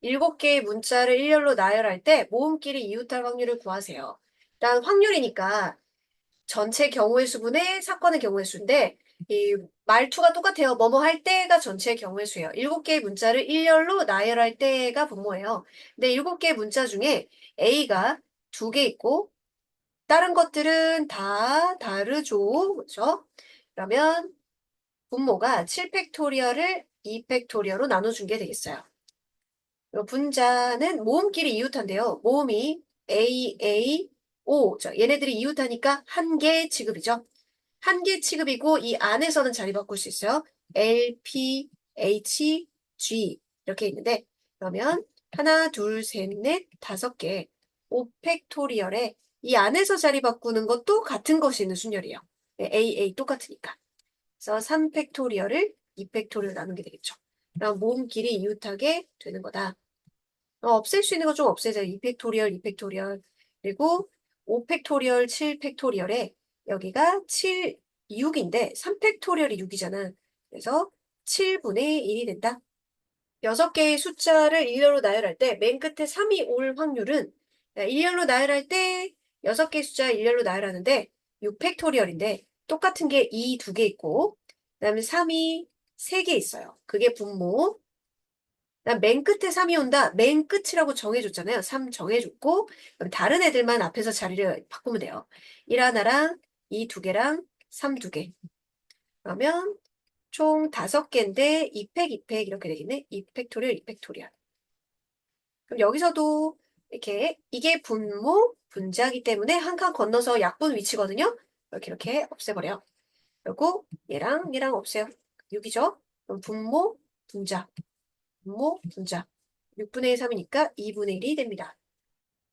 7개의 문자를 일렬로 나열할 때 모음끼리 이웃할 확률을 구하세요. 일단 확률이니까 전체 경우의 수분의 사건의 경우의 수인데 이 말투가 똑같아요. 뭐뭐 할 때가 전체의 경우의 수예요. 7개의 문자를 일렬로 나열할 때가 분모예요. 근데 7개의 문자 중에 A가 2개 있고 다른 것들은 다 다르죠. 그렇죠? 그러면 분모가 7팩토리얼을 2팩토리얼로 나눠준 게 되겠어요. 분자는 모음끼리 이웃한데요. 모음이 A, A, O. 얘네들이 이웃하니까 한 개 취급이죠. 한 개 취급이고 이 안에서는 자리 바꿀 수 있어요. L, P, H, G 이렇게 있는데 그러면 하나, 둘, 셋, 넷, 5개 5팩토리얼에 이 안에서 자리 바꾸는 것도 같은 것이 있는 순열이에요. 네, A, A 똑같으니까. 그래서 3팩토리얼을 2팩토리얼 나누게 되겠죠. 그럼 모음끼리 이웃하게 되는 거다. 없앨 수 있는 거 좀 없애자. 2팩토리얼, 2팩토리얼. 그리고 5팩토리얼, 7팩토리얼에 여기가 7, 6인데 3팩토리얼이 6이잖아. 그래서 7분의 1이 된다. 6개의 숫자를 일렬로 나열할 때 맨 끝에 3이 올 확률은 일렬로 나열할 때 6개의 숫자 일렬로 나열하는데 6팩토리얼인데 똑같은 게 2, 2개 있고 그다음에 3이 3개 있어요. 그게 분모. 난맨 끝에 3이 온다. 맨 끝이라고 정해줬잖아요. 3 정해줬고 그럼 다른 애들만 앞에서 자리를 바꾸면 돼요. 1 하나랑 2 2개랑 3 2개. 그러면 총 5개인데 2팩, 2팩 이렇게 되겠네. 2팩토리얼, 2팩토리얼. 그럼 여기서도 이렇게 이게 분모, 분자기 때문에 한 칸 건너서 약분 위치거든요. 이렇게 없애버려요. 그리고 얘랑 없애요. 6이죠. 그럼 분모, 분자. 분모, 분자. 6분의 3이니까 2분의 1이 됩니다.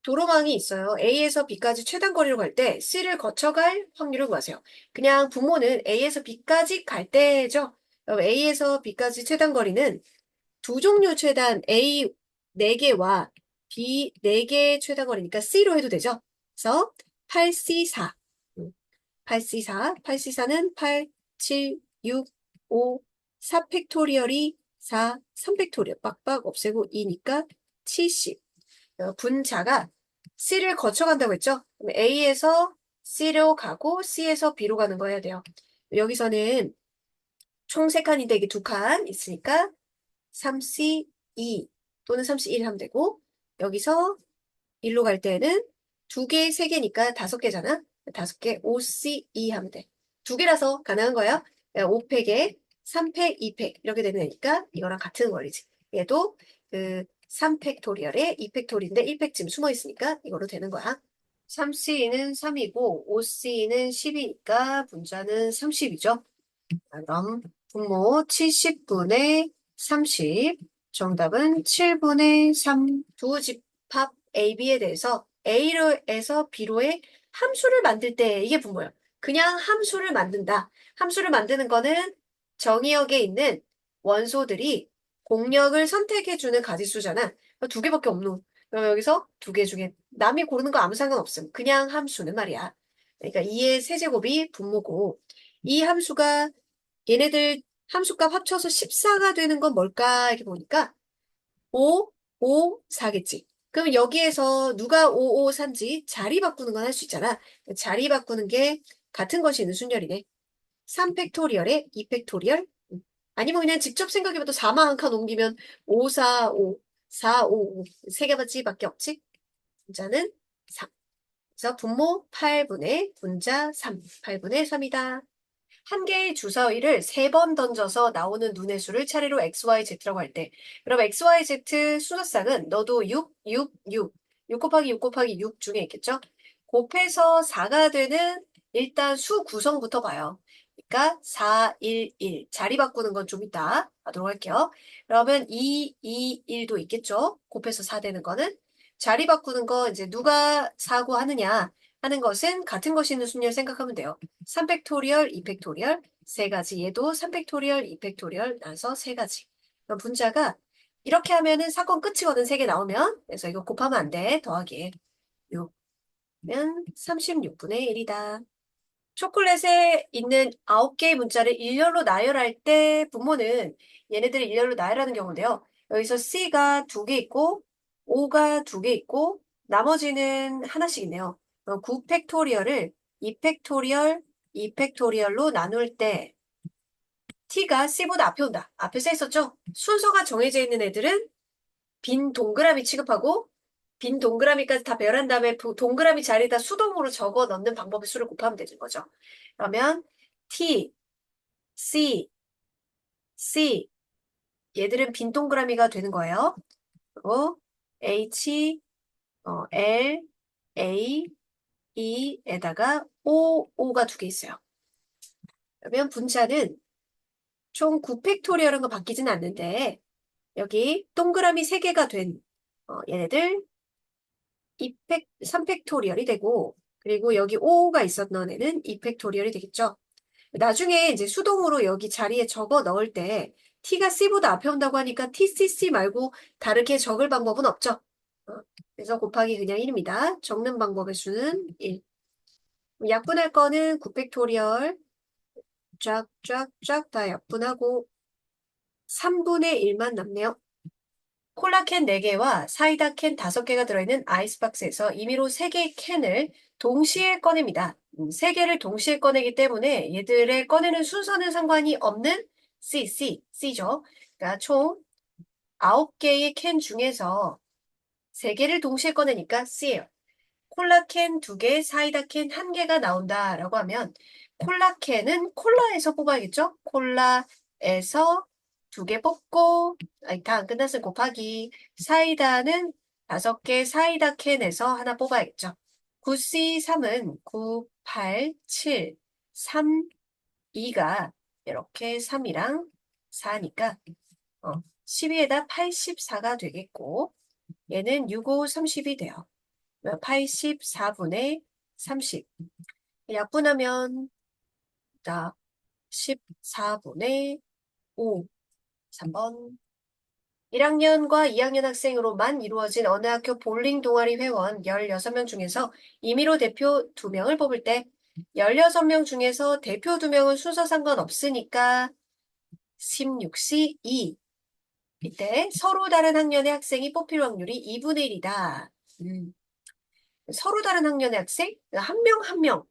도로망이 있어요. A에서 B까지 최단 거리로 갈 때 C를 거쳐갈 확률을 구하세요. 그냥 분모는 A에서 B까지 갈 때죠. 그럼 A에서 B까지 최단 거리는 두 종류 최단 A 4개와 B 4개의 최단 거리니까 C로 해도 되죠. 그래서 8C4. 8C4. 8C4는 8, 7, 6, 5, 4 팩토리얼이 4, 3 팩토리얼 빡빡 없애고 2니까 70. 분자가 C를 거쳐간다고 했죠? 그럼 A에서 C로 가고 C에서 B로 가는 거 해야 돼요. 여기서는 총 3칸인데 이게 2칸 있으니까 3C2 또는 3C1 하면 되고 여기서 1로 갈 때는 2개, 3개니까 5개잖아. 5개, 5C2 하면 돼. 2개라서 가능한 거야. 5팩에 3팩, 2팩 이렇게 되는 애니까 이거랑 같은 거리지. 얘도 그 3팩토리얼에 2팩토리인데 1팩쯤 숨어 있으니까 이거로 되는 거야. 3C는 3이고 5C는 10이니까 분자는 30이죠. 그럼 분모 70분의 30. 정답은 7분의 3. 두 집합 A, B에 대해서 A로에서 B로의 함수를 만들 때 이게 분모예요. 그냥 함수를 만든다. 함수를 만드는 거는 정의역에 있는 원소들이 공역을 선택해주는 가지수잖아. 2개밖에 없노. 그럼 여기서 2개 중에 남이 고르는 거 아무 상관없음. 그냥 함수는 말이야. 그러니까 2의 세제곱이 분모고 이 함수가 얘네들 함수값 합쳐서 14가 되는 건 뭘까? 이렇게 보니까 5, 5, 4겠지. 그럼 여기에서 누가 5, 5, 4인지 자리 바꾸는 건 할 수 있잖아. 자리 바꾸는 게 같은 것이 있는 순열이네. 3 팩토리얼에 2 팩토리얼? 아니면 그냥 직접 생각해봐도 4만 한 칸 옮기면 5, 4, 5, 4, 5, 5. 세 개밖에 없지? 분자는 3. 그래서 분모 8분의 분자 3. 8분의 3이다. 한 개의 주사위를 3번 던져서 나오는 눈의 수를 차례로 XYZ라고 할 때, 그럼 XYZ 순서상은 너도 6, 6, 6, 6 곱하기 6 곱하기 6 중에 있겠죠? 곱해서 4가 되는 일단 수 구성부터 봐요. 그러니까 4, 1, 1. 자리 바꾸는 건 좀 이따 하도록 할게요. 그러면 2, 2, 1도 있겠죠? 곱해서 4 되는 거는. 자리 바꾸는 거 이제 누가 4고 하느냐 하는 것은 같은 것이 있는 순위를 생각하면 돼요. 3팩토리얼, 2팩토리얼, 세 가지. 얘도 3팩토리얼, 2팩토리얼 나서 세 가지. 그럼 분자가 이렇게 하면은 사건 끝이거든. 3개 나오면. 그래서 이거 곱하면 안 돼. 더하기 6면 36분의 1이다. 초콜릿에 있는 9개의 문자를 일렬로 나열할 때 분모는 얘네들을 일렬로 나열하는 경우인데요. 여기서 C가 2개 있고 5가 2개 있고 나머지는 하나씩 있네요. 9 팩토리얼을 2 팩토리얼, 2 팩토리얼로 나눌 때 T가 C보다 앞에 온다. 앞에 써 있었죠? 순서가 정해져 있는 애들은 빈 동그라미 취급하고 빈 동그라미까지 다 배열한 다음에 동그라미 자리에다 수동으로 적어 넣는 방법의 수를 곱하면 되는 거죠. 그러면 T, C, C 얘들은 빈 동그라미가 되는 거예요. 그리고 H, L, A, E에다가 O가 2개 있어요. 그러면 분자는 총 9팩토리얼은 거 바뀌진 않는데 여기 동그라미 3개가 된 얘네들 3팩토리얼이 되고 그리고 여기 5가 있었던 애는 2팩토리얼이 되겠죠. 나중에 이제 수동으로 여기 자리에 적어 넣을 때 T가 C보다 앞에 온다고 하니까 TCC 말고 다르게 적을 방법은 없죠. 어, 그래서 곱하기 그냥 1입니다. 적는 방법의 수는 1. 약분할 거는 9팩토리얼 쫙쫙쫙 다 약분하고 3분의 1만 남네요. 콜라캔 4개와 사이다 캔 5개가 들어있는 아이스박스에서 임의로 3개의 캔을 동시에 꺼냅니다. 3개를 동시에 꺼내기 때문에 얘들의 꺼내는 순서는 상관이 없는 C죠. 그러니까 총 9개의 캔 중에서 3개를 동시에 꺼내니까 C예요. 콜라캔 2개, 사이다 캔 1개가 나온다라고 하면 콜라캔은 콜라에서 뽑아야겠죠? 콜라에서 2개 뽑고 다 안 끝났으면 곱하기 사이다는 5개 사이다 캔에서 하나 뽑아야겠죠. 9C3은 9, 8, 7, 3, 2가 이렇게 3이랑 4니까 12에다 84가 되겠고 얘는 6, 5, 30이 돼요. 84분의 30. 약분하면 14분의 5. 3번. 1학년과 2학년 학생으로만 이루어진 어느 학교 볼링 동아리 회원 16명 중에서 임의로 대표 2명을 뽑을 때 16명 중에서 대표 2명은 순서 상관없으니까 16C 2. 이때 서로 다른 학년의 학생이 뽑힐 확률이 2분의 1이다. 서로 다른 학년의 학생? 한 명 한 명,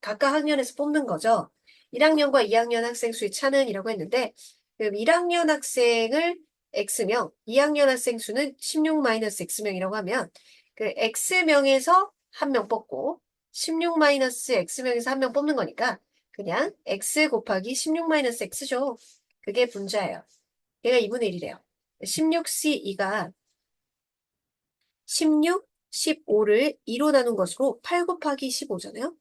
각각 학년에서 뽑는 거죠. 1학년과 2학년 학생 수의 차는 이라고 했는데 1학년 학생을 X명, 2학년 학생 수는 16-X명이라고 하면 그 X명에서 한 명 뽑고 16-X명에서 한 명 뽑는 거니까 그냥 X 곱하기 16-X죠. 그게 분자예요. 얘가 2분의 1이래요. 16C2가 16, 15를 2로 나눈 것으로 8 곱하기 15잖아요.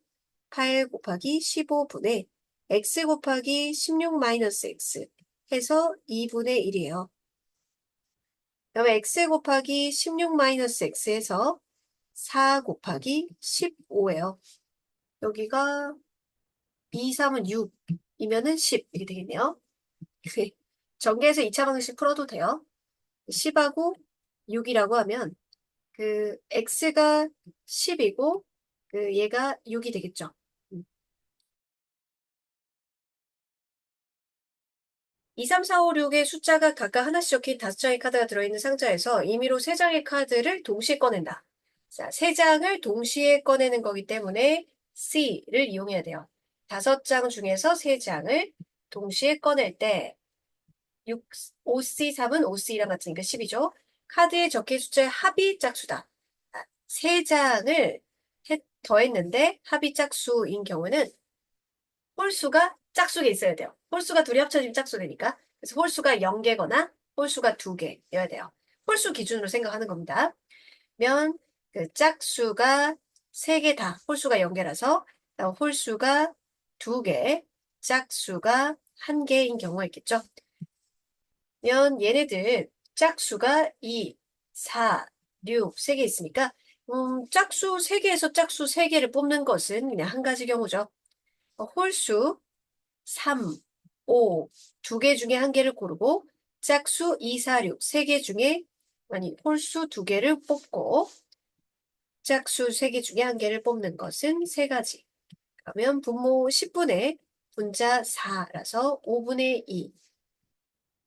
8 곱하기 15분의 x 곱하기 16-x 해서 2분의 1이에요. 그러면 x 곱하기 16-x 해서 4 곱하기 15예요. 여기가 2, 3은 6이면은 10 이렇게 되겠네요. 전개해서 2차 방정식 풀어도 돼요. 10하고 6이라고 하면 그 x가 10이고 그 얘가 6이 되겠죠. 2, 3, 4, 5, 6의 숫자가 각각 하나씩 적힌 5장의 카드가 들어있는 상자에서 임의로 3장의 카드를 동시에 꺼낸다. 자, 3장을 동시에 꺼내는 거기 때문에 C를 이용해야 돼요. 5장 중에서 3장을 동시에 꺼낼 때 6, 5C3은 5C랑 같으니까 10이죠. 카드에 적힌 숫자의 합이 짝수다. 3장을 더했는데 합이 짝수인 경우는 홀수가 짝수가 있어야 돼요. 홀수가 둘이 합쳐지면 짝수되니까. 그래서 홀수가 0개거나 홀수가 2개여야 돼요. 홀수 기준으로 생각하는 겁니다. 면 그 짝수가 3개 다 홀수가 0개라서 홀수가 2개, 짝수가 1개인 경우가 있겠죠. 면 얘네들 짝수가 2, 4, 6, 3개 있으니까 짝수 3개에서 짝수 3개를 뽑는 것은 그냥 한 가지 경우죠. 홀수 3, 5, 2개 중에 한 개를 고르고 짝수 2, 4, 6, 3개 중에 홀수 2개를 뽑고 짝수 3개 중에 한 개를 뽑는 것은 3가지. 그러면 분모 10분의 분자 4라서 5분의 2.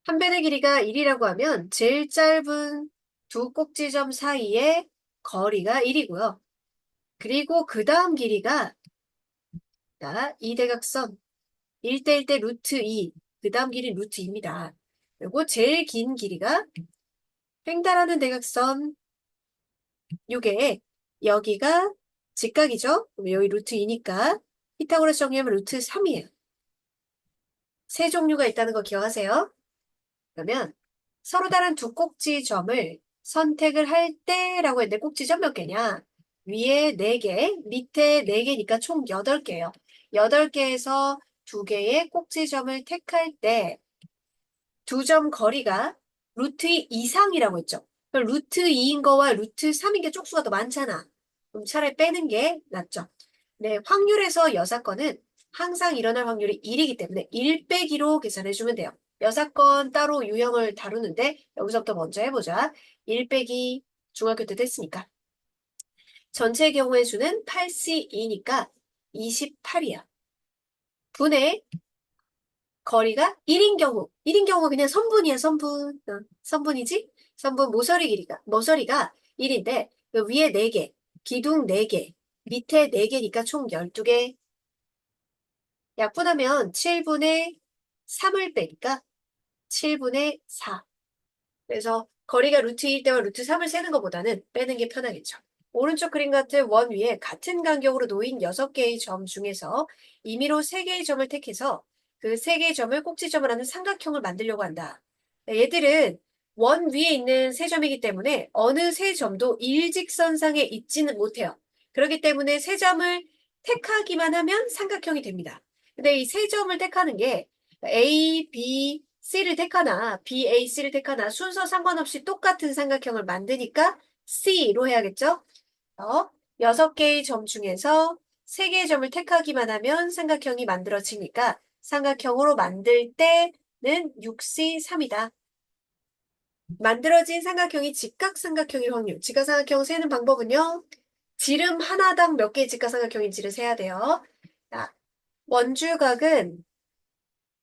한 변의 길이가 1이라고 하면 제일 짧은 두 꼭지점 사이의 거리가 1이고요. 그리고 그 다음 길이가 이 대각선 1대 1대 루트 2, 그 다음 길이 루트 2입니다. 그리고 제일 긴 길이가 횡단하는 대각선 요게 여기가 직각이죠? 그럼 여기 루트 2니까 피타고라스 정리하면 루트 3이에요. 세 종류가 있다는 거 기억하세요? 그러면 서로 다른 두 꼭지점을 선택을 할 때라고 했는데 꼭지점 몇 개냐? 위에 4개, 밑에 4개니까 총 8개예요. 8개에서 2개의 꼭지점을 택할 때 두 점 거리가 루트 2 이상이라고 했죠. 그럼 루트 2인 거와 루트 3인 게 쪽수가 더 많잖아. 그럼 차라리 빼는 게 낫죠. 네, 확률에서 여사건은 항상 일어날 확률이 1이기 때문에 1 빼기로 계산해주면 돼요. 여사건 따로 유형을 다루는데 여기서부터 먼저 해보자. 1 빼기 중학교 때 됐으니까. 전체 경우의 수는 8C2니까 28이야. 분의 거리가 1인 경우가 그냥 선분이야, 선분. 선분이지? 선분 모서리가 1인데, 그 위에 4개, 기둥 4개, 밑에 4개니까 총 12개. 약분하면 7분의 3을 빼니까 7분의 4. 그래서 거리가 루트 2일 때와 루트 3을 세는 것보다는 빼는 게 편하겠죠. 오른쪽 그림 같은 원 위에 같은 간격으로 놓인 6개의 점 중에서 임의로 3개의 점을 택해서 그 3개의 점을 꼭지점을 하는 삼각형을 만들려고 한다. 얘들은 원 위에 있는 세 점이기 때문에 어느 세 점도 일직선상에 있지는 못해요. 그렇기 때문에 세 점을 택하기만 하면 삼각형이 됩니다. 근데 이 세 점을 택하는 게 A, B, C를 택하나 B, A, C를 택하나 순서 상관없이 똑같은 삼각형을 만드니까 C로 해야겠죠? 6개의 점 중에서 3개의 점을 택하기만 하면 삼각형이 만들어지니까 삼각형으로 만들 때는 6C3이다. 만들어진 삼각형이 직각삼각형일 확률. 직각삼각형 세는 방법은요. 지름 하나당 몇 개의 직각삼각형인지를 세야 돼요. 자, 원주각은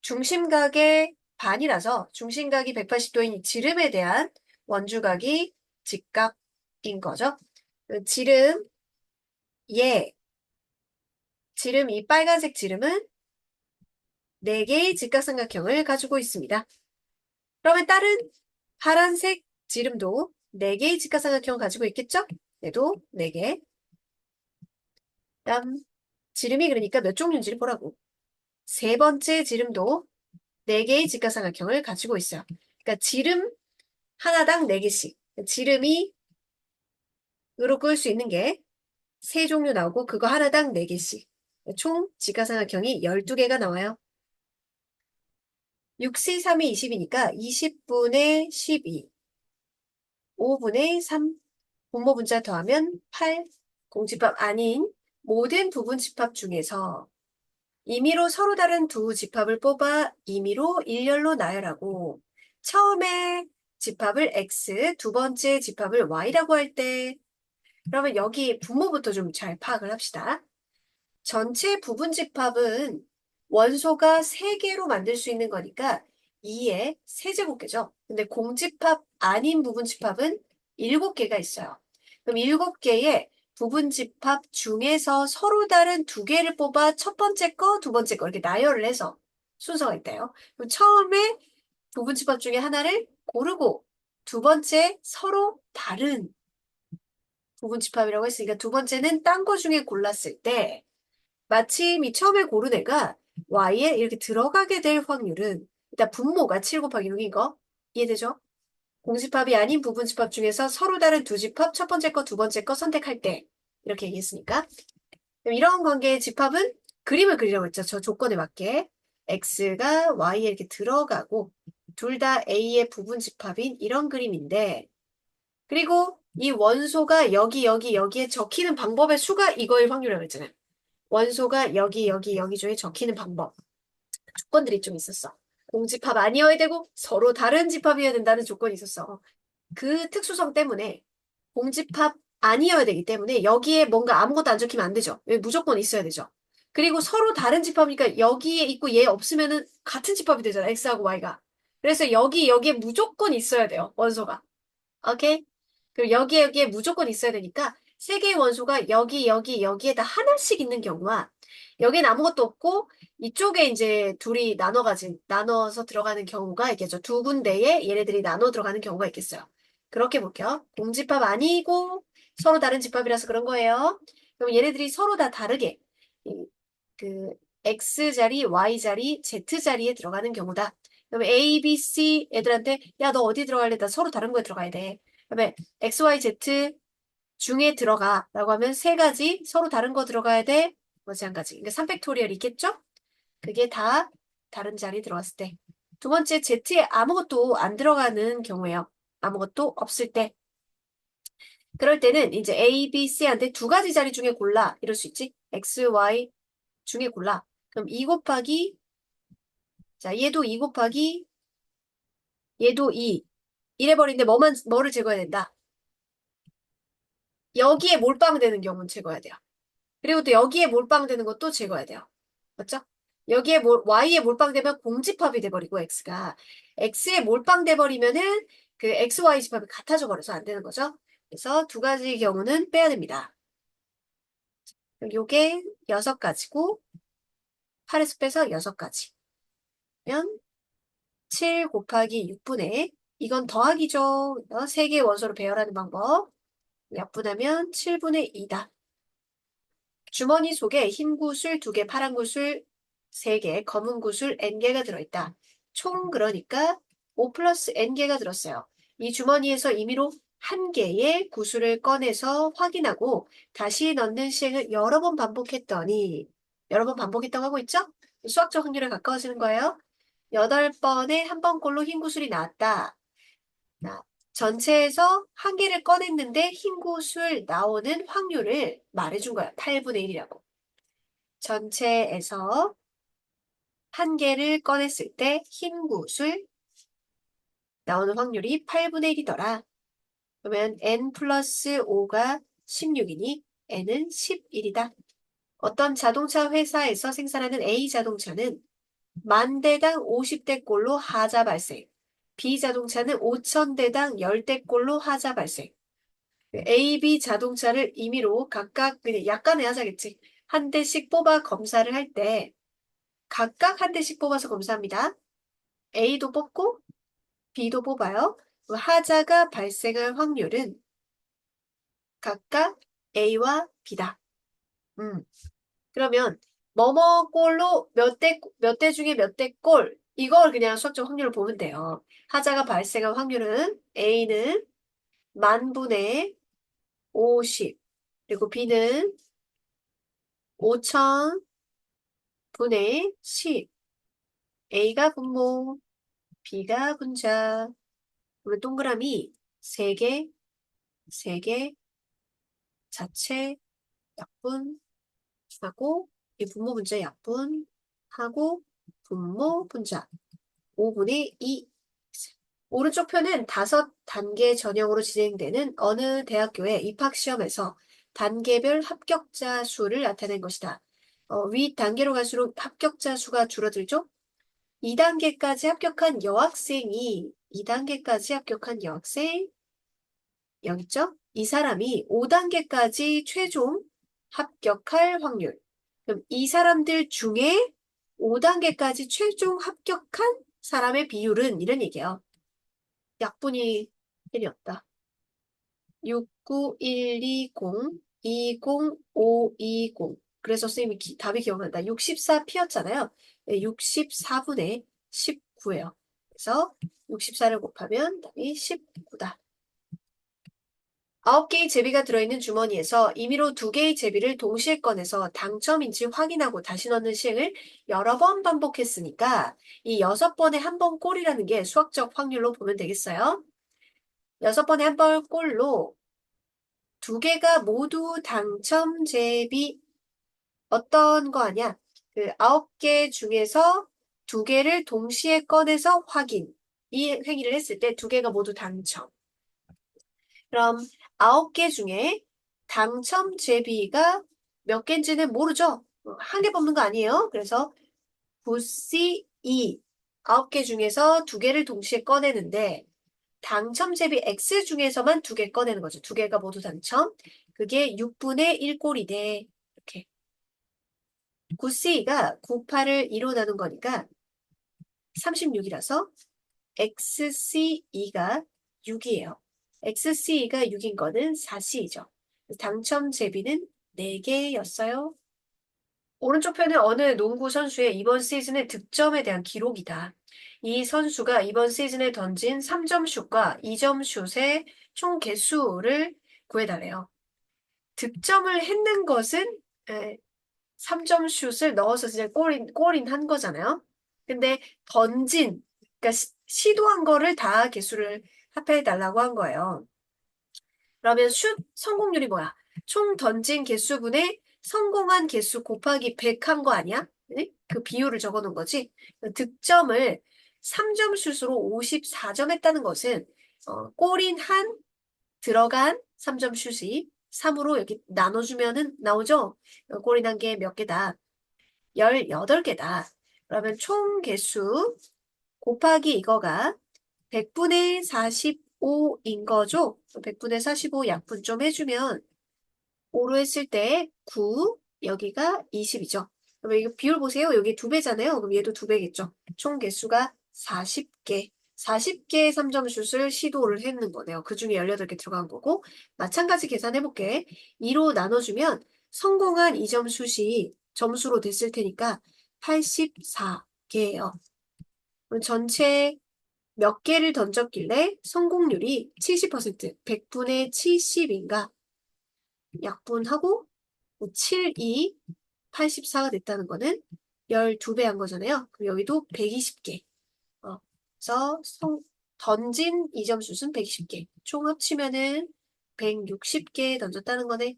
중심각의 반이라서 중심각이 180도인 지름에 대한 원주각이 직각인 거죠. 그 지름 이 빨간색 지름은 4개의 직각삼각형을 가지고 있습니다. 그러면 다른 파란색 지름도 4개의 직각삼각형을 가지고 있겠죠? 얘도 4개. 다음 지름이 그러니까 몇 종류인지를 보라고. 세 번째 지름도 4개의 직각삼각형을 가지고 있어요. 그러니까 지름 하나당 4개씩. 지름이 으로 끌 수 있는 게 3종류 나오고 그거 하나당 4개씩. 총 직각삼각형이 12개가 나와요. 6C3이 20이니까 20분의 12, 5분의 3, 분모 분자 더하면 8, 공집합 아닌 모든 부분집합 중에서 임의로 서로 다른 두 집합을 뽑아 임의로 일렬로 나열하고 처음에 집합을 X, 두 번째 집합을 Y라고 할 때 그러면 여기 분모부터 좀 잘 파악을 합시다. 전체 부분집합은 원소가 3개로 만들 수 있는 거니까 2의 세제곱계죠. 근데 공집합 아닌 부분집합은 7개가 있어요. 그럼 7개의 부분집합 중에서 서로 다른 2개를 뽑아 첫 번째 거, 두 번째 거 이렇게 나열을 해서 순서가 있대요. 그럼 처음에 부분집합 중에 하나를 고르고 두 번째 서로 다른 부분집합이라고 했으니까 두 번째는 딴 거 중에 골랐을 때 마침 이 처음에 고른 애가 Y에 이렇게 들어가게 될 확률은 일단 분모가 7 곱하기 6인 거 이해되죠? 공집합이 아닌 부분집합 중에서 서로 다른 두 집합 첫 번째 거, 두 번째 거 선택할 때 이렇게 얘기했으니까 그럼 이런 관계의 집합은 그림을 그리라고 했죠. 저 조건에 맞게 X가 Y에 이렇게 들어가고 둘 다 A의 부분집합인 이런 그림인데 그리고 이 원소가 여기에 적히는 방법의 수가 이거일 확률이라고 했잖아요. 원소가 여기 중에 적히는 방법. 조건들이 좀 있었어. 공집합 아니어야 되고 서로 다른 집합이어야 된다는 조건이 있었어. 그 특수성 때문에 공집합 아니어야 되기 때문에 여기에 뭔가 아무것도 안 적히면 안 되죠. 여기 무조건 있어야 되죠. 그리고 서로 다른 집합이니까 여기에 있고 얘 없으면은 같은 집합이 되잖아. X하고 Y가. 그래서 여기에 무조건 있어야 돼요. 원소가. 오케이? 그리고 여기에 무조건 있어야 되니까 세 개의 원소가 여기에다 하나씩 있는 경우와 여기는 아무것도 없고 이쪽에 이제 둘이 나눠서 들어가는 경우가 있겠죠. 두 군데에 얘네들이 나눠 들어가는 경우가 있겠어요. 그렇게 볼게요. 공집합 아니고 서로 다른 집합이라서 그런 거예요. 그럼 얘네들이 서로 다 다르게 그 X 자리, Y 자리, Z 자리에 들어가는 경우다. 그러면 A, B, C 애들한테 야, 너 어디 들어갈래? 나 서로 다른 거에 들어가야 돼. 그다음에 X, Y, Z 중에 들어가 라고 하면 세 가지 서로 다른 거 들어가야 돼. 뭐지 한 가지. 그러니까 3팩토리얼 있겠죠? 그게 다 다른 자리에 들어갔을 때. 두 번째 Z에 아무것도 안 들어가는 경우예요. 아무것도 없을 때. 그럴 때는 이제 A, B, C한테 두 가지 자리 중에 골라. 이럴 수 있지. X, Y 중에 골라. 그럼 2 곱하기 자, 얘도 2 곱하기 얘도 2. 이래버리는데 뭐를 제거해야 된다. 여기에 몰빵되는 경우는 제거해야 돼요. 그리고 또 여기에 몰빵되는 것도 제거해야 돼요. 맞죠? Y에 몰빵되면 공집합이 돼버리고, X가. X에 몰빵돼 버리면은 그 XY 집합이 같아져 버려서 안 되는 거죠. 그래서 두 가지 경우는 빼야 됩니다. 그럼 요게 6가지고, 8에서 빼서 6가지. 그러면 7 곱하기 6분의, 이건 더하기죠. 3개의 원소를 배열하는 방법. 약분하면 7분의 2다. 주머니 속에 흰 구슬 2개, 파란 구슬 3개, 검은 구슬 N개가 들어있다. 총 그러니까 5 플러스 N개가 들었어요. 이 주머니에서 임의로 한 개의 구슬을 꺼내서 확인하고 다시 넣는 시행을 여러 번 반복했더니 여러 번 반복했다고 하고 있죠? 수학적 확률에 가까워지는 거예요. 8번에 한 번꼴로 흰 구슬이 나왔다. 자, 전체에서 한 개를 꺼냈는데 흰 구슬 나오는 확률을 말해준 거야. 8분의 1이라고. 전체에서 한 개를 꺼냈을 때 흰 구슬 나오는 확률이 8분의 1이더라. 그러면 n 플러스 5가 16이니 n은 11이다. 어떤 자동차 회사에서 생산하는 A 자동차는 10,000대당 50대꼴로 하자 발생. B 자동차는 5,000대당 10대꼴로 하자 발생. A, B 자동차를 임의로 각각 그냥 약간의 하자겠지. 한 대씩 뽑아 검사를 할 때 각각 한 대씩 뽑아서 검사합니다. A도 뽑고 B도 뽑아요. 하자가 발생할 확률은 각각 A와 B다. 그러면 뭐뭐 골로 몇 대 중에 몇 대 골, 이걸 그냥 수학적 확률을 보면 돼요. 하자가 발생할 확률은 A는 10,000분의 50, 그리고 B는 5,000분의 10. A가 분모, B가 분자. 그러면 동그라미 3개, 3개, 자체, 약분하고, 이 분모 분자 약분하고, 분모 분자 5분의 2. 오른쪽 표는 5단계 전형으로 진행되는 어느 대학교의 입학시험에서 단계별 합격자 수를 나타낸 것이다. 위 단계로 갈수록 합격자 수가 줄어들죠? 2단계까지 합격한 여학생이 2단계까지 합격한 여학생 여기 있죠? 이 사람이 5단계까지 최종 합격할 확률. 그럼 이 사람들 중에 5단계까지 최종 합격한 사람의 비율은 이런 얘기예요. 약분이 1이 없다. 69120 20520. 그래서 선생님이 답이 기억난다. 64P였잖아요. 64분의 19예요. 그래서 64를 곱하면 답이 19다. 9개의 제비가 들어있는 주머니에서 임의로 2개의 제비를 동시에 꺼내서 당첨인지 확인하고 다시 넣는 시행을 여러 번 반복했으니까 이 6번에 한 번 꼴이라는 게 수학적 확률로 보면 되겠어요. 6번에 한 번 꼴로 2개가 모두 당첨 제비 어떤 거 아니야? 그 9개 중에서 2개를 동시에 꺼내서 확인. 이 행위를 했을 때 2개가 모두 당첨. 그럼 9개 중에 당첨 제비가 몇 개인지는 모르죠? 한 개 뽑는 거 아니에요? 그래서 9C2 9개 중에서 2개를 동시에 꺼내는데 당첨 제비 X 중에서만 2개 꺼내는 거죠. 2개가 모두 당첨. 그게 6분의 1꼴이 돼. 이렇게. 9C가 98을 2로 나눈 거니까 36이라서 XC2가 6이에요. XC2가 6인 거는 4C이죠. 당첨 제비는 4개였어요. 오른쪽 편은 어느 농구 선수의 이번 시즌의 득점에 대한 기록이다. 이 선수가 이번 시즌에 던진 3점 슛과 2점 슛의 총 개수를 구해달래요. 득점을 했는 것은 3점 슛을 넣어서 진짜 골인 한 거잖아요. 근데 던진, 그러니까 시도한 거를 다 개수를 합해달라고 한 거예요. 그러면 슛 성공률이 뭐야? 총 던진 개수분의 성공한 개수 곱하기 100 한 거 아니야? 네? 그 비율을 적어 놓은 거지. 득점을 3점 슛으로 54점 했다는 것은 골인 한 들어간 3점 슛이 3으로 이렇게 나눠주면은 나오죠? 골인 한 개 몇 개다? 18개다. 그러면 총 개수 곱하기 이거가 100분의 45인 거죠? 100분의 45 약분 좀 해주면 5로 했을 때 9, 여기가 20이죠. 그럼 이거 비율 보세요. 여기 2배잖아요. 그럼 얘도 2배겠죠. 총 개수가 40개. 40개의 3점 슛을 시도를 했는 거네요. 그 중에 18개 들어간 거고 마찬가지 계산해볼게. 2로 나눠주면 성공한 2점 슛이 점수로 됐을 테니까 84개예요. 그럼 전체 몇 개를 던졌길래 성공률이 70%, 100분의 70인가? 약분하고 7, 2, 84가 됐다는 거는 12배 한 거잖아요. 그럼 여기도 120개. 그래서 던진 2점 슛은 120개. 총 합치면은 160개 던졌다는 거네.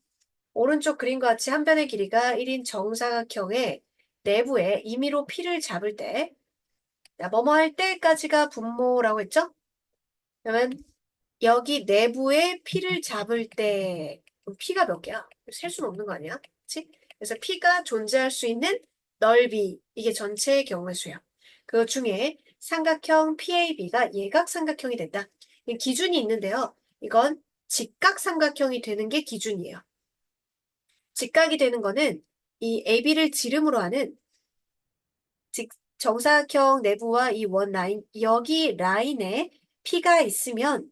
오른쪽 그림과 같이 한 변의 길이가 1인 정사각형의 내부에 임의로 P를 잡을 때, 뭐뭐 할 때까지가 분모라고 했죠? 그러면 여기 내부에 P를 잡을 때 그럼 P가 몇 개야? 셀 수는 없는 거 아니야? 그치? 그래서 P가 존재할 수 있는 넓이 이게 전체의 경우의 수야. 그 중에 삼각형 PAB가 예각삼각형이 된다. 이 기준이 있는데요. 이건 직각삼각형이 되는 게 기준이에요. 직각이 되는 거는 이 AB를 지름으로 하는 정사각형 내부와 이 원 라인 여기 라인에 P가 있으면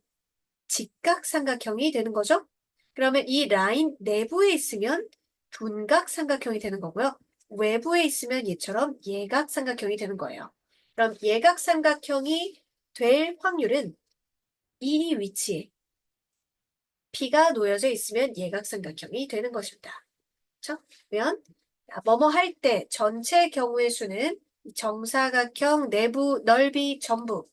직각삼각형이 되는 거죠. 그러면 이 라인 내부에 있으면 둔각삼각형이 되는 거고요. 외부에 있으면 얘처럼 예각삼각형이 되는 거예요. 그럼 예각삼각형이 될 확률은 이 위치에 P가 놓여져 있으면 예각삼각형이 되는 것입니다. 그렇죠? 그러면 뭐뭐 할 때 전체 경우의 수는 정사각형 내부 넓이 전부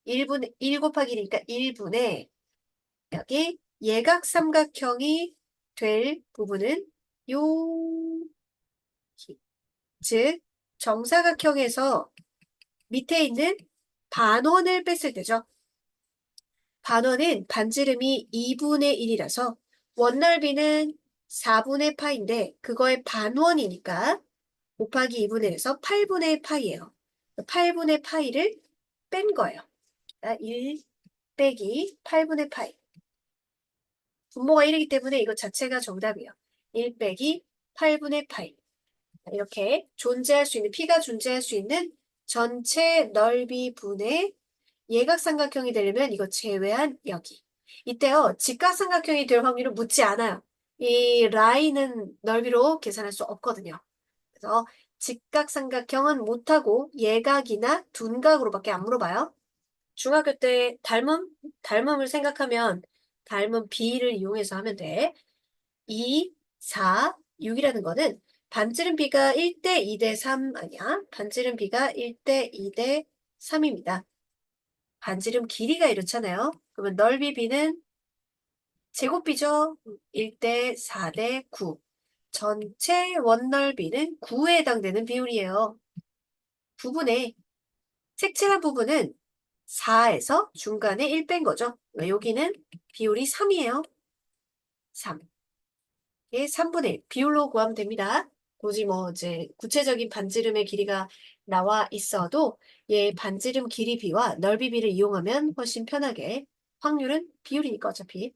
1분의 1 곱하기 1이니까 1분의 여기 예각삼각형이 될 부분은 요, 즉 정사각형에서 밑에 있는 반원을 뺐을 때죠. 반원은 반지름이 2분의 1이라서 원넓이는 4분의 파인데 그거의 반원이니까 곱하기 2분의 1에서 8분의 파이예요. 8분의 파이를 뺀 거예요. 1 빼기 8분의 파이. 분모가 1이기 때문에 이거 자체가 정답이에요. 1 빼기 8분의 파이. 이렇게 존재할 수 있는, P가 존재할 수 있는 전체 넓이 분의 예각삼각형이 되려면 이거 제외한 여기. 이때요, 직각삼각형이 될 확률은 묻지 않아요. 이 라인은 넓이로 계산할 수 없거든요. 그래서 직각삼각형은 못하고 예각이나 둔각으로밖에 안 물어봐요. 중학교 때 닮음을 생각하면 닮은 B를 이용해서 하면 돼. 2, 4, 6이라는 거는 반지름 B가 1대 2대 3 아니야? 반지름 B가 1대 2대 3입니다. 반지름 길이가 이렇잖아요. 그러면 넓이 B는 제곱 B죠? 1대 4대 9. 전체 원넓이는 9에 해당되는 비율이에요. 부분의 색칠한 부분은 4에서 중간에 1 뺀 거죠. 여기는 비율이 3이에요. 3. 예, 3분의 1. 비율로 구하면 됩니다. 굳이 뭐 이제 구체적인 반지름의 길이가 나와 있어도 얘 반지름 길이 비와 넓이 비를 이용하면 훨씬 편하게 확률은 비율이니까 어차피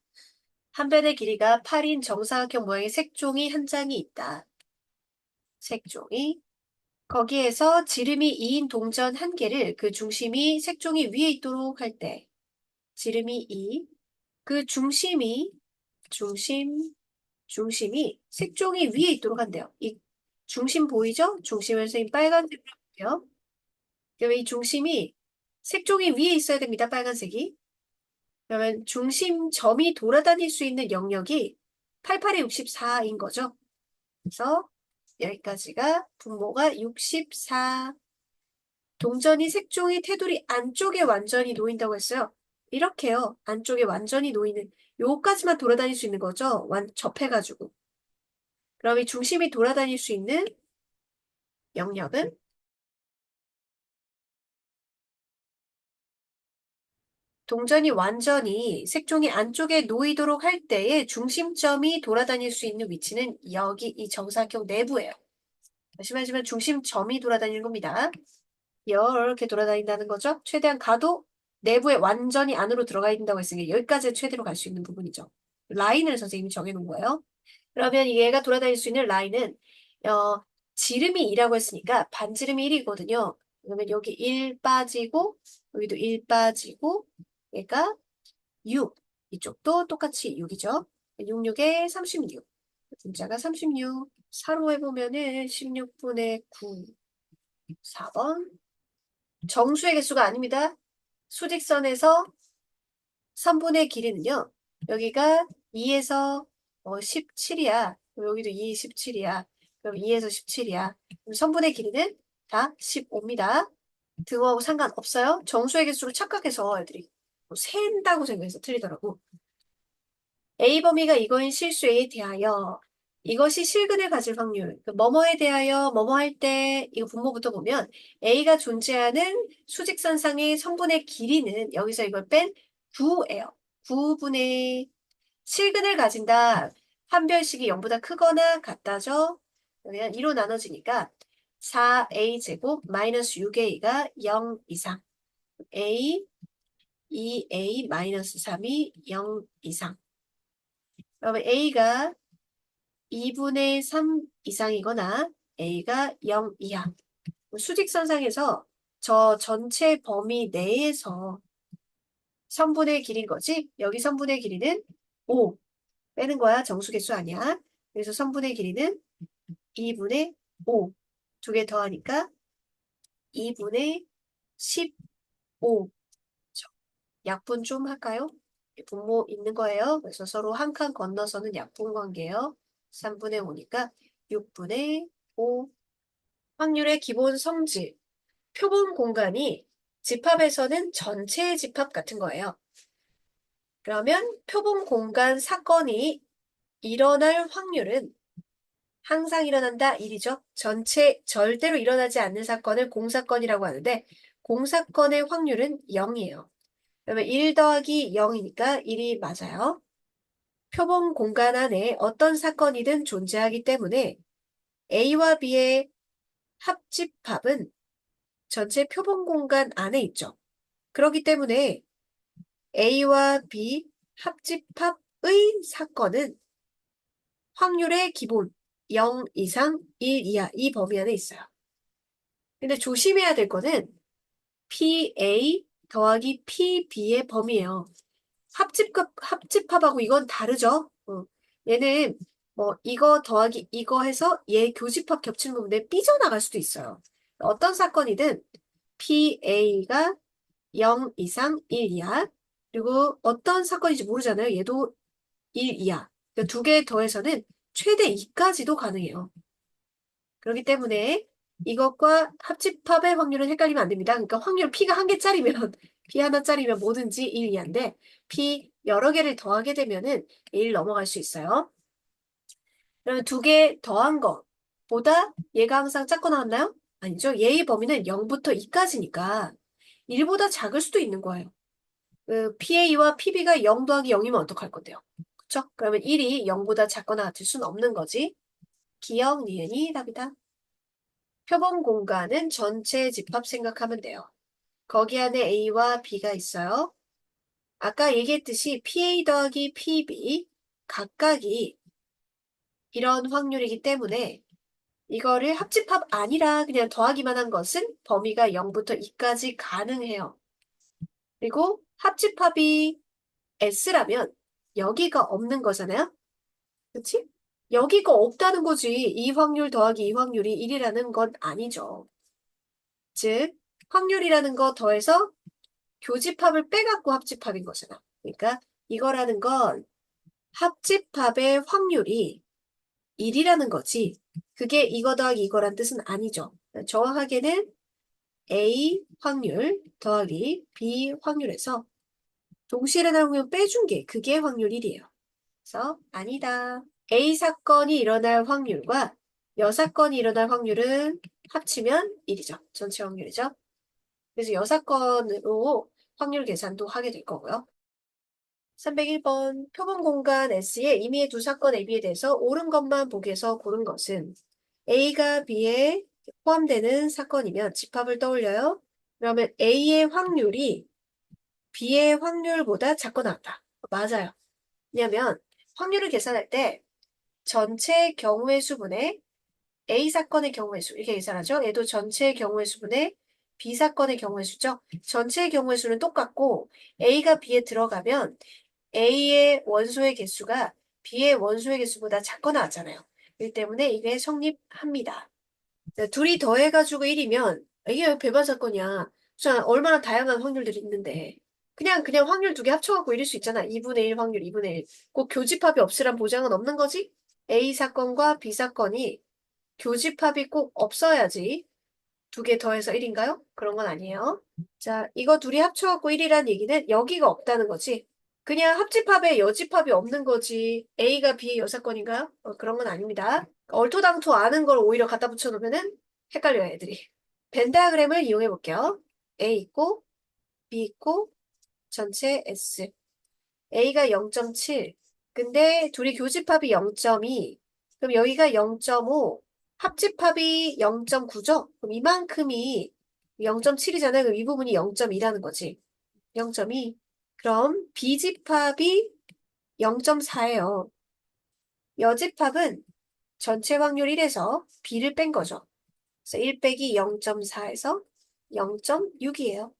한 변의 길이가 8인 정사각형 모양의 색종이 한 장이 있다. 색종이 거기에서 지름이 2인 동전 한 개를 그 중심이 색종이 위에 있도록 할 때 지름이 2, 그 중심이 색종이 위에 있도록 한대요. 이 중심 보이죠? 중심을 선생님 빨간색으로 볼게요. 그러면 이 중심이 색종이 위에 있어야 됩니다. 빨간색이. 그러면 중심점이 돌아다닐 수 있는 영역이 88에 64인 거죠. 그래서 여기까지가 분모가 64. 동전이 색종이 테두리 안쪽에 완전히 놓인다고 했어요. 이렇게요. 안쪽에 완전히 놓이는 요까지만 돌아다닐 수 있는 거죠. 접해가지고. 그럼 이 중심이 돌아다닐 수 있는 영역은 동전이 완전히 색종이 안쪽에 놓이도록 할 때에 중심점이 돌아다닐 수 있는 위치는 여기 이 정사각형 내부예요. 다시 말하면 중심점이 돌아다니는 겁니다. 이렇게 돌아다닌다는 거죠. 최대한 가도 내부에 완전히 안으로 들어가 있다고 했으니까 여기까지 최대로 갈 수 있는 부분이죠. 라인을 선생님이 정해놓은 거예요. 그러면 얘가 돌아다닐 수 있는 라인은 지름이 2라고 했으니까 반지름이 1이거든요. 그러면 여기 1 빠지고 여기도 1 빠지고 얘가 6. 이쪽도 똑같이 6이죠. 66에 36. 분자가 36. 사로 해보면은 16분의 9. 4번. 정수의 개수가 아닙니다. 수직선에서 선분의 길이는요. 여기가 2에서 17이야. 여기도 2, 17이야. 그럼 2에서 17이야. 그럼 선분의 길이는 다 15입니다. 등호하고 상관없어요. 정수의 개수로 착각해서 애들이 센다고 생각해서 틀리더라고. A 범위가 이거인 실수 A에 대하여 이것이 실근을 가질 확률. 뭐뭐에 대하여 뭐뭐 할 때 이거 분모부터 보면 A가 존재하는 수직선상의 성분의 길이는 여기서 이걸 뺀 9예요. 9분의 실근을 가진다. 판별식이 0보다 크거나 같다죠. 그러면 2로 나눠지니까 4a제곱 마이너스 6a가 0 이상. a 2a 마이너스 3이 0 이상. 그러면 a가 2분의 3 이상이거나 a가 0 이하. 수직선상에서 저 전체 범위 내에서 선분의 길인 거지? 여기 선분의 길이는 5. 빼는 거야. 정수개수 아니야. 그래서 선분의 길이는 2분의 5. 두 개 더하니까 2분의 15. 약분 좀 할까요? 분모 있는 거예요. 그래서 서로 한 칸 건너서는 약분 관계예요. 3분의 5니까 6분의 5. 확률의 기본 성질. 표본 공간이 집합에서는 전체의 집합 같은 거예요. 그러면 표본 공간 사건이 일어날 확률은 항상 일어난다 1이죠. 전체 절대로 일어나지 않는 사건을 공사건이라고 하는데 공사건의 확률은 0이에요. 그러면 1 더하기 0이니까 1이 맞아요. 표본 공간 안에 어떤 사건이든 존재하기 때문에 A와 B의 합집합은 전체 표본 공간 안에 있죠. 그렇기 때문에 A와 B 합집합의 사건은 확률의 기본 0 이상 1 이하 이 범위 안에 있어요. 근데 조심해야 될 거는 PA 더하기 PB의 범위예요. 합집합하고 이건 다르죠? 얘는 뭐 이거 더하기 이거 해서 얘 교집합 겹치는 부분에 삐져나갈 수도 있어요. 어떤 사건이든 PA가 0 이상 1 이하 그리고 어떤 사건인지 모르잖아요. 얘도 1 이하. 그러니까 두 개 더해서는 최대 2까지도 가능해요. 그렇기 때문에 이것과 합집합의 확률은 헷갈리면 안 됩니다. 그러니까 확률 P가 한 개짜리면 P 하나짜리면 뭐든지 1 이하인데 P 여러 개를 더하게 되면은 1 넘어갈 수 있어요. 그러면 두 개 더한 것보다 얘가 항상 작고 나왔나요? 아니죠. 얘의 범위는 0부터 2까지니까 1보다 작을 수도 있는 거예요. 그 PA와 PB가 0 더하기 0이면 어떡할 건데요? 그쵸? 그러면 1이 0보다 작거나 같을 수는 없는 거지. 기억, 니은이 답이다. 표본 공간은 전체 집합 생각하면 돼요. 거기 안에 A와 B가 있어요. 아까 얘기했듯이 PA 더하기 PB 각각이 이런 확률이기 때문에 이거를 합집합 아니라 그냥 더하기만 한 것은 범위가 0부터 2까지 가능해요. 그리고 합집합이 S라면 여기가 없는 거잖아요. 그치? 여기가 없다는 거지. 이 확률 더하기 이 확률이 1이라는 건 아니죠. 즉, 확률이라는 거 더해서 교집합을 빼갖고 합집합인 거잖아. 그러니까 이거라는 건 합집합의 확률이 1이라는 거지. 그게 이거 더하기 이거란 뜻은 아니죠. 정확하게는 A 확률 더하기 B 확률에서 동시에 일어날 확률 빼준 게 그게 확률 1이에요. 그래서 아니다. A 사건이 일어날 확률과 여사건이 일어날 확률은 합치면 1이죠. 전체 확률이죠. 그래서 여사건으로 확률 계산도 하게 될 거고요. 301번 표본 공간 S에 임의의 두 사건 AB에 대해서 옳은 것만 보기에서 고른 것은 A가 B에 포함되는 사건이면 집합을 떠올려요. 그러면 A의 확률이 B의 확률보다 작거나 같다. 맞아요. 왜냐하면 확률을 계산할 때 전체 경우의 수분의 A 사건의 경우의 수 이렇게 계산하죠. 얘도 전체의 경우의 수분의 B 사건의 경우의 수죠. 전체의 경우의 수는 똑같고 A가 B에 들어가면 A의 원소의 개수가 B의 원소의 개수보다 작거나 같잖아요. 그렇기 때문에 이게 성립합니다. 자, 둘이 더해가지고 1이면 이게 왜 배반 사건이야? 자, 얼마나 다양한 확률들이 있는데 그냥 확률 두 개 합쳐갖고 이럴 수 있잖아. 2분의 1 확률 2분의 1. 꼭 교집합이 없으란 보장은 없는 거지? A 사건과 B 사건이 교집합이 꼭 없어야지 두 개 더해서 1인가요? 그런 건 아니에요. 자, 이거 둘이 합쳐갖고 1이란 얘기는 여기가 없다는 거지. 그냥 합집합에 여집합이 없는 거지. A가 B의 여사건인가요? 그런 건 아닙니다. 얼토당토 아는 걸 오히려 갖다 붙여놓으면은 헷갈려요, 애들이. 벤 다이어그램을 이용해 볼게요. A 있고, B 있고, 전체 S. A가 0.7. 근데 둘이 교집합이 0.2. 그럼 여기가 0.5. 합집합이 0.9죠? 그럼 이만큼이 0.7이잖아요. 그럼 이 부분이 0.2라는 거지. 0.2. 그럼 B집합이 0.4예요. 여집합은 전체 확률 1에서 B를 뺀 거죠. 그래서 1 빼기 0.4에서 0.6이에요.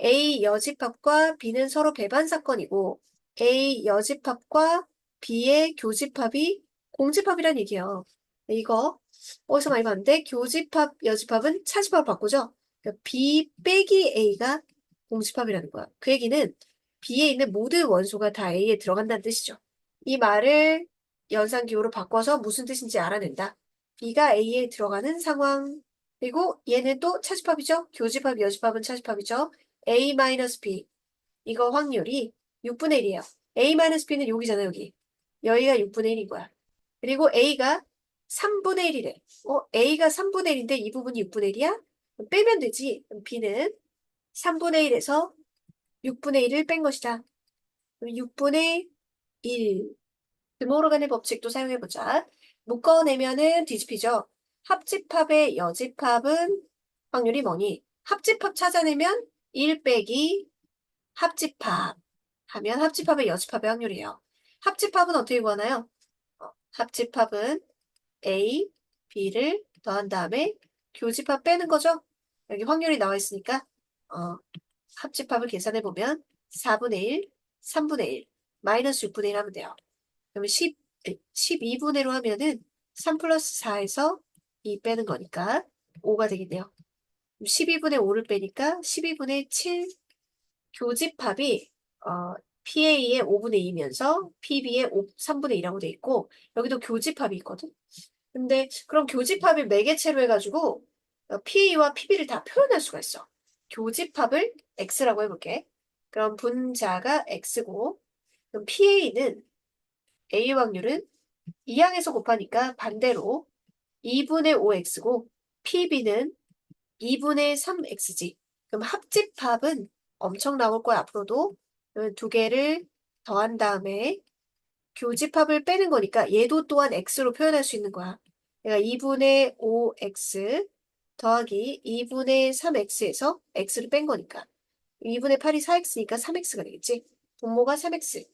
A 여집합과 B는 서로 배반 사건이고 A 여집합과 B의 교집합이 공집합이란 얘기예요. 이거 어디서 많이 봤는데 교집합, 여집합은 차집합을 바꾸죠. 그러니까 B 빼기 A가 공집합이라는 거야. 그 얘기는 B에 있는 모든 원소가 다 A에 들어간다는 뜻이죠. 이 말을 연산기호로 바꿔서 무슨 뜻인지 알아낸다. B가 A에 들어가는 상황. 그리고 얘는 또 차집합이죠. 교집합, 여집합은 차집합이죠. A-B. 이거 확률이 6분의 1이에요. A-B는 여기잖아, 여기. 여기가 6분의 1인 거야. 그리고 A가 3분의 1이래. A가 3분의 1인데 이 부분이 6분의 1이야? 빼면 되지. 그럼 B는 3분의 1에서 6분의 1을 뺀 것이다. 그럼 6분의 1. 드모르간의 법칙도 사용해보자. 묶어내면은 뒤집히죠. 합집합의 여집합은 확률이 뭐니? 합집합 찾아내면 1 빼기 합집합 하면 합집합의 여집합의 확률이에요. 합집합은 어떻게 구하나요? 합집합은 A, B를 더한 다음에 교집합 빼는 거죠. 여기 확률이 나와 있으니까 합집합을 계산해보면 4분의 1, 3분의 1, 마이너스 6분의 1 하면 돼요. 그러면 12분의 1로 하면은 3 플러스 4에서 2 빼는 거니까 5가 되겠네요. 12분의 5를 빼니까 12분의 7 교집합이 PA의 5분의 2면서 PB의 3분의 2라고 돼 있고 여기도 교집합이 있거든. 근데 그럼 교집합을 매개체로 해가지고 PA와 PB를 다 표현할 수가 있어. 교집합을 X라고 해볼게. 그럼 분자가 X고 그럼 PA는 A 확률은 2항에서 곱하니까 반대로 2분의 5X고 PB는 2분의 3X지. 그럼 합집합은 엄청 나올 거야, 앞으로도. 두 개를 더한 다음에 교집합을 빼는 거니까 얘도 또한 X로 표현할 수 있는 거야. 내가 2분의 5x 더하기 2분의 3x에서 x를 뺀 거니까 2분의 8이 4x니까 3x가 되겠지. 분모가 3x.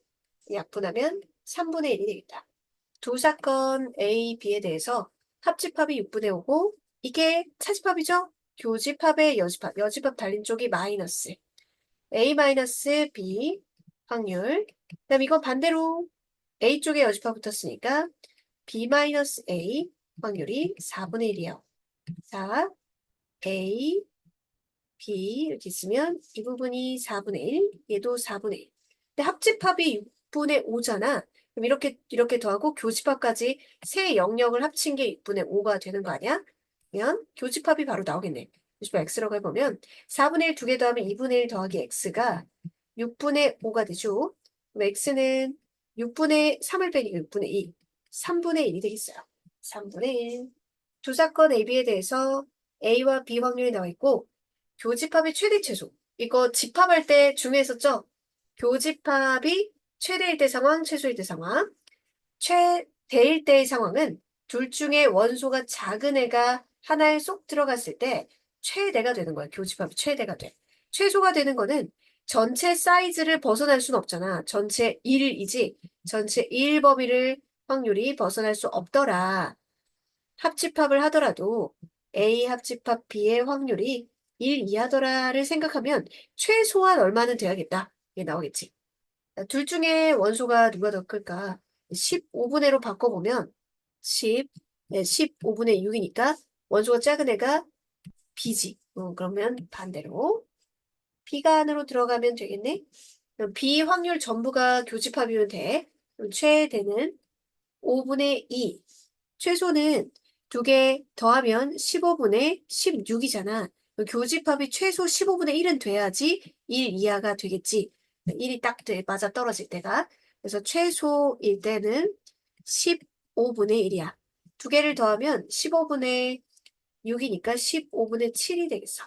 약분하면 3분의 1이 되겠다. 두 사건 A, B에 대해서 합집합이 6분의 5고 이게 차집합이죠? 교집합의 여집합. 여집합 달린 쪽이 마이너스. A 마이너스 B 확률. 그다음 이건 반대로 A 쪽에 여집합 붙었으니까 B 마이너스 A 확률이 4분의 1이에요. 자, A, B 이렇게 있으면 이 부분이 4분의 1, 얘도 4분의 1. 근데 합집합이 6분의 5잖아. 그럼 이렇게 더하고 교집합까지 세 영역을 합친 게 6분의 5가 되는 거 아니야? 그러면 교집합이 바로 나오겠네. 교집합 x라고 해보면 4분의 1 두 개 더하면 2분의 1 더하기 x가 6분의 5가 되죠. 그럼 x는 6분의 3을 빼니까 6분의 2, 3분의 1이 되겠어요. 3분의 1. 두 사건 AB에 대해서 A와 B 확률이 나와 있고 교집합의 최대 최소. 이거 집합할 때 중요했었죠? 교집합이 최대일 때 상황, 최소일 때 상황. 최대일 때의 상황은 둘 중에 원소가 작은 애가 하나에 쏙 들어갔을 때 최대가 되는 거야. 교집합이 최대가 돼. 최소가 되는 거는 전체 사이즈를 벗어날 수는 없잖아. 전체 1이지. 전체 1 범위를 확률이 벗어날 수 없더라. 합집합을 하더라도 A 합집합 B의 확률이 1 이하더라를 생각하면 최소한 얼마는 돼야겠다. 이게 나오겠지. 둘 중에 원소가 누가 더 클까? 15분의 1로 바꿔보면 15분의 6이니까 원소가 작은 애가 B지. 그러면 반대로 B가 안으로 들어가면 되겠네. 그럼 B 확률 전부가 교집합이면 돼. 그럼 최대는 5분의 2. 최소는 두 개 더하면 15분의 16이잖아. 교집합이 최소 15분의 1은 돼야지 1 이하가 되겠지. 1이 딱 맞아 떨어질 때가. 그래서 최소일 때는 15분의 1이야. 두 개를 더하면 15분의 6이니까 15분의 7이 되겠어.